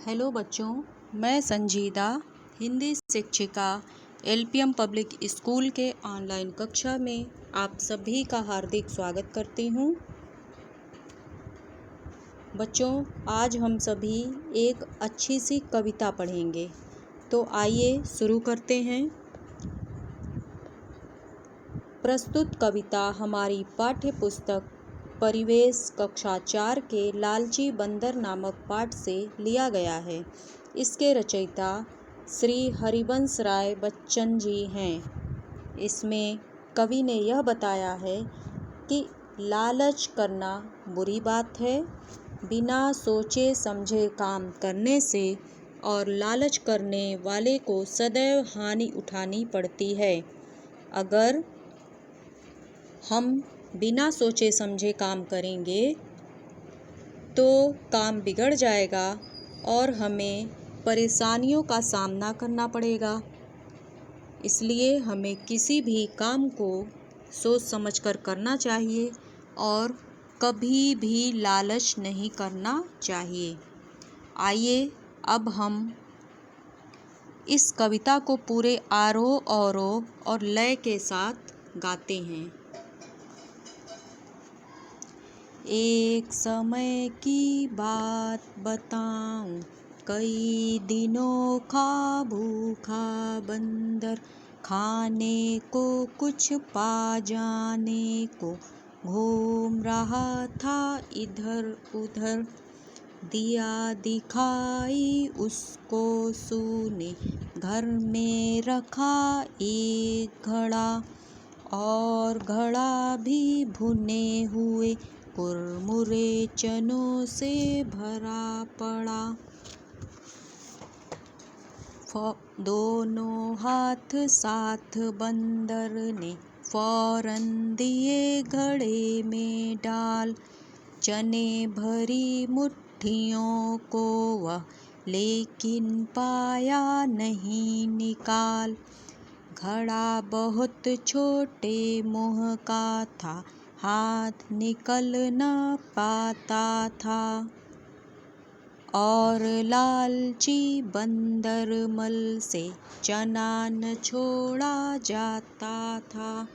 Hello बच्चों, मैं संजीदा हिंदी शिक्षिका एलपीएम पब्लिक स्कूल के ऑनलाइन कक्षा में आप सभी का हार्दिक स्वागत करती हूँ। बच्चों, आज हम सभी एक अच्छी सी कविता पढ़ेंगे, तो आइए शुरू करते हैं। प्रस्तुत कविता हमारी पाठ्य पुस्तक परिवेश कक्षा 4 के लालची बंदर नामक पाठ से लिया गया है। इसके रचयिता श्री हरिवंश राय बच्चन जी हैं। इसमें कवि ने यह बताया है कि लालच करना बुरी बात है। बिना सोचे समझे काम करने से और लालच करने वाले को सदैव हानि उठानी पड़ती है। अगर हम बिना सोचे समझे काम करेंगे तो काम बिगड़ जाएगा और हमें परेशानियों का सामना करना पड़ेगा। इसलिए हमें किसी भी काम को सोच समझकर करना चाहिए और कभी भी लालच नहीं करना चाहिए। आइए अब हम इस कविता को पूरे आरोह अवरोह और लय के साथ गाते हैं। एक समय की बात बताऊं, कई दिनों का भूखा बंदर, खाने को कुछ पा जाने को घूम रहा था इधर उधर। दिया दिखाई उसको सूने, घर में रखा एक घड़ा, और घड़ा भी भुने हुए कुरमुरे चनों से भरा पड़ा। दोनों हाथ साथ बंदर ने फौरन दिए घड़े में डाल। चने भरी मुट्ठियों को वह लेकिन पाया नहीं निकाल। घड़ा बहुत छोटे मुँह का था, हाथ निकल न पाता था, और लालची बंदर मल से चना न छोड़ा जाता था।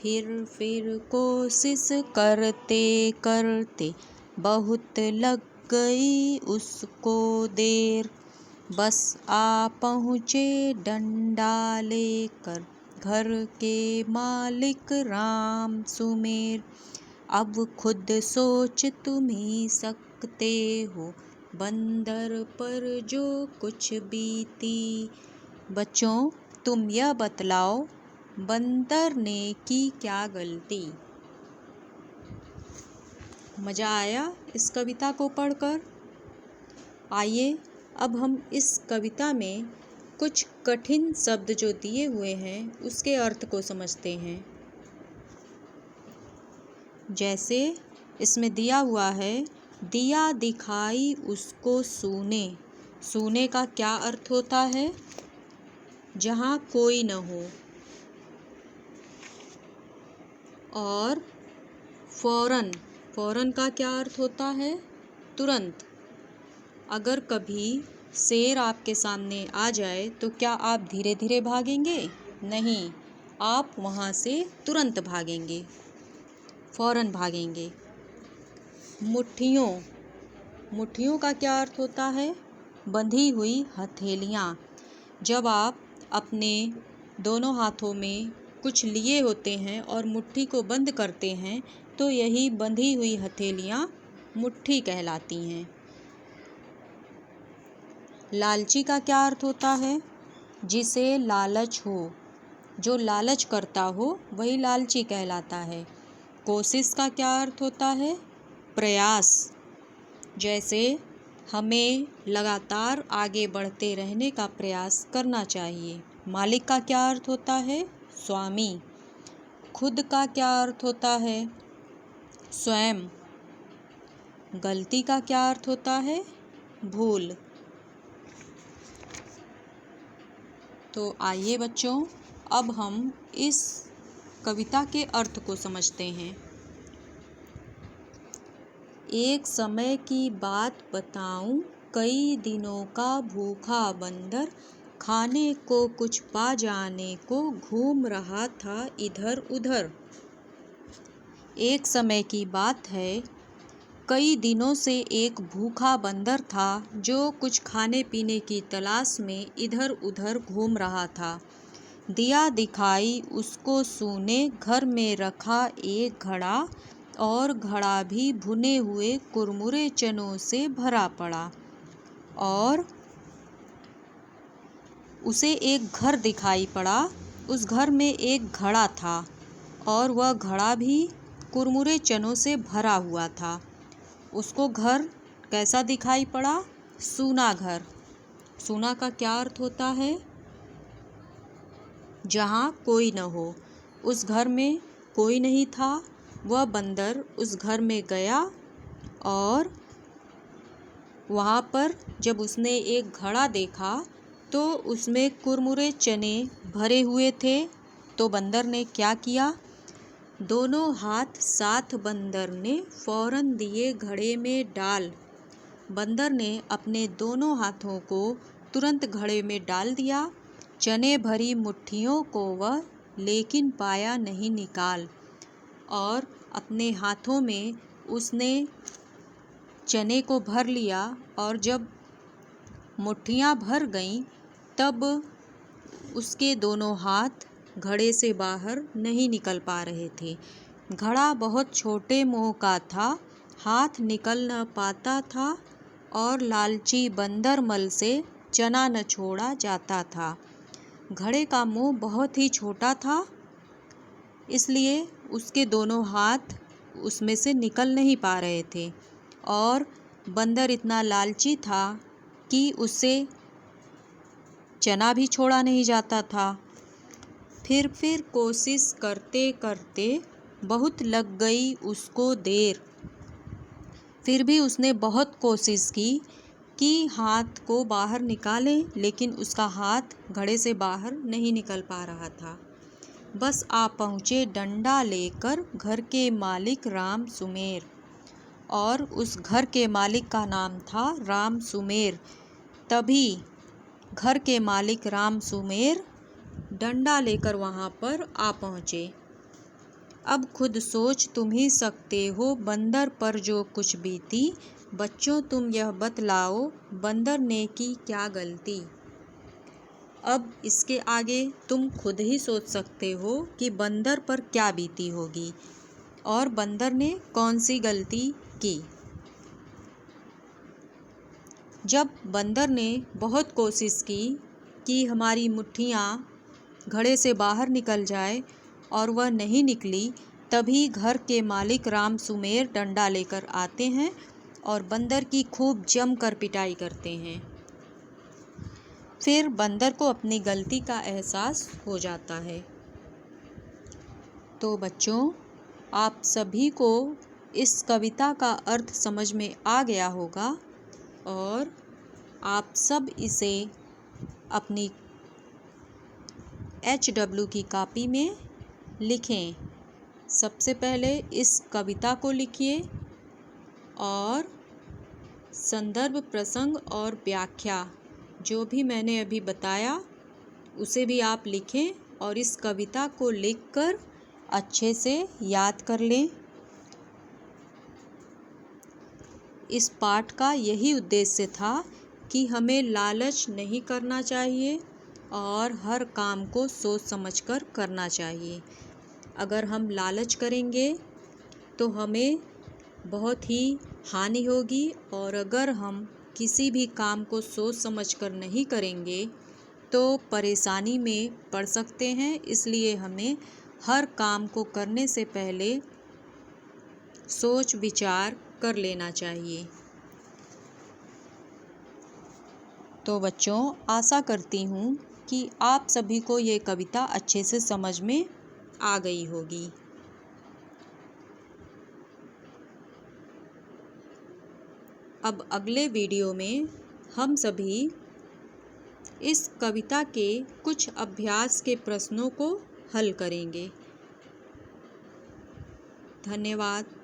फिर कोशिश करते करते बहुत लग गई उसको देर। बस आ पहुँचे डंडा लेकर घर के मालिक राम सुमेर। अब खुद सोच तुम ही सकते हो बंदर पर जो कुछ बीती। बच्चों, तुम यह बतलाओ, बंदर ने की क्या गलती? मज़ा आया इस कविता को पढ़कर? आइए अब हम इस कविता में कुछ कठिन शब्द जो दिए हुए हैं उसके अर्थ को समझते हैं। जैसे इसमें दिया हुआ है, दिया दिखाई उसको सूने। सूने का क्या अर्थ होता है? जहाँ कोई न हो। और फौरन, फौरन का क्या अर्थ होता है? तुरंत। अगर कभी शेर आपके सामने आ जाए तो क्या आप धीरे धीरे भागेंगे? नहीं, आप वहाँ से तुरंत भागेंगे, फौरन भागेंगे। मुट्ठियों, मुट्ठियों का क्या अर्थ होता है? बंधी हुई हथेलियाँ। जब आप अपने दोनों हाथों में कुछ लिए होते हैं और मुट्ठी को बंद करते हैं तो यही बंधी हुई हथेलियाँ मुट्ठी कहलाती हैं। लालची का क्या अर्थ होता है? जिसे लालच हो, जो लालच करता हो वही लालची कहलाता है। कोशिश का क्या अर्थ होता है? प्रयास। जैसे हमें लगातार आगे बढ़ते रहने का प्रयास करना चाहिए। मालिक का क्या अर्थ होता है? स्वामी। खुद का क्या अर्थ होता है? स्वयं। गलती का क्या अर्थ होता है? भूल। तो आइए बच्चों, अब हम इस कविता के अर्थ को समझते हैं। एक समय की बात बताऊं, कई दिनों का भूखा बंदर खाने को कुछ पा जाने को घूम रहा था इधर उधर। एक समय की बात है, कई दिनों से एक भूखा बंदर था जो कुछ खाने पीने की तलाश में इधर उधर घूम रहा था। दिया दिखाई उसको सूने घर में रखा एक घड़ा, और घड़ा भी भुने हुए कुरमुरे चनों से भरा पड़ा। और उसे एक घर दिखाई पड़ा। उस घर में एक घड़ा था और वह घड़ा भी कुरमुरे चनों से भरा हुआ था। उसको घर कैसा दिखाई पड़ा? सूना घर। सूना का क्या अर्थ होता है? जहाँ कोई न हो। उस घर में कोई नहीं था। वह बंदर उस घर में गया और वहाँ पर जब उसने एक घड़ा देखा तो उसमें कुरमुरे चने भरे हुए थे। तो बंदर ने क्या किया? दोनों हाथ साथ बंदर ने फौरन दिए घड़े में डाल। बंदर ने अपने दोनों हाथों को तुरंत घड़े में डाल दिया। चने भरी मुट्ठियों को वह लेकिन पाया नहीं निकाल, और अपने हाथों में उसने चने को भर लिया। और जब मुट्ठियाँ भर गईं तब उसके दोनों हाथ घड़े से बाहर नहीं निकल पा रहे थे। घड़ा बहुत छोटे मुंह का था, हाथ निकल न पाता था, और लालची बंदर मल से चना न छोड़ा जाता था। घड़े का मुंह बहुत ही छोटा था, इसलिए उसके दोनों हाथ उसमें से निकल नहीं पा रहे थे, और बंदर इतना लालची था कि उससे चना भी छोड़ा नहीं जाता था। फिर कोशिश करते करते बहुत लग गई उसको देर। फिर भी उसने बहुत कोशिश की कि हाथ को बाहर निकाले, लेकिन उसका हाथ घड़े से बाहर नहीं निकल पा रहा था। बस आ पहुँचे डंडा लेकर घर के मालिक राम सुमेर, और उस घर के मालिक का नाम था राम सुमेर। तभी घर के मालिक राम सुमेर डंडा लेकर वहाँ पर आ पहुँचे। अब खुद सोच तुम ही सकते हो बंदर पर जो कुछ बीती। बच्चों तुम यह बतलाओ बंदर ने की क्या गलती। अब इसके आगे तुम खुद ही सोच सकते हो कि बंदर पर क्या बीती होगी और बंदर ने कौन सी गलती की। जब बंदर ने बहुत कोशिश की कि हमारी मुट्ठियाँ घड़े से बाहर निकल जाए और वह नहीं निकली, तभी घर के मालिक राम सुमेर डंडा लेकर आते हैं और बंदर की खूब जमकर पिटाई करते हैं। फिर बंदर को अपनी गलती का एहसास हो जाता है। तो बच्चों, आप सभी को इस कविता का अर्थ समझ में आ गया होगा, और आप सब इसे अपनी HW की कॉपी में लिखें। सबसे पहले इस कविता को लिखिए और संदर्भ, प्रसंग और व्याख्या जो भी मैंने अभी बताया उसे भी आप लिखें, और इस कविता को लिखकर अच्छे से याद कर लें। इस पाठ का यही उद्देश्य था कि हमें लालच नहीं करना चाहिए और हर काम को सोच समझकर करना चाहिए। अगर हम लालच करेंगे तो हमें बहुत ही हानि होगी, और अगर हम किसी भी काम को सोच समझकर नहीं करेंगे तो परेशानी में पड़ सकते हैं। इसलिए हमें हर काम को करने से पहले सोच विचार कर लेना चाहिए। तो बच्चों, आशा करती हूँ कि आप सभी को ये कविता अच्छे से समझ में आ गई होगी। अब अगले वीडियो में हम सभी इस कविता के कुछ अभ्यास के प्रश्नों को हल करेंगे। धन्यवाद।